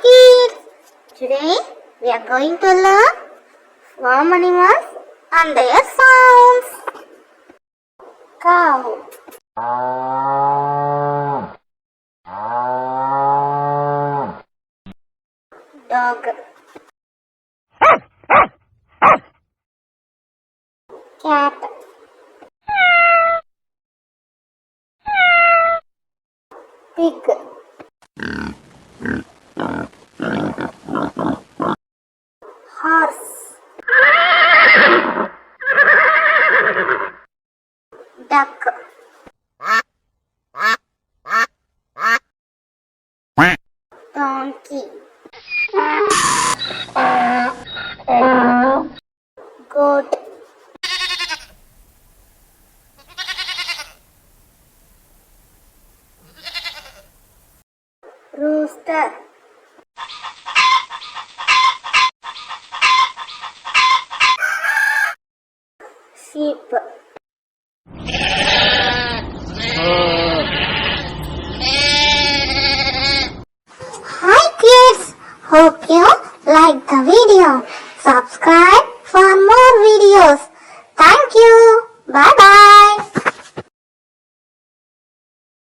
kids! Today we are going to learn farm animals and their sounds. Cow, dog, cat, pig, horse, duck, donkey, goat, rooster, sheep. Hi kids, hope you like the video. Subscribe for more videos. Thank you. Bye bye.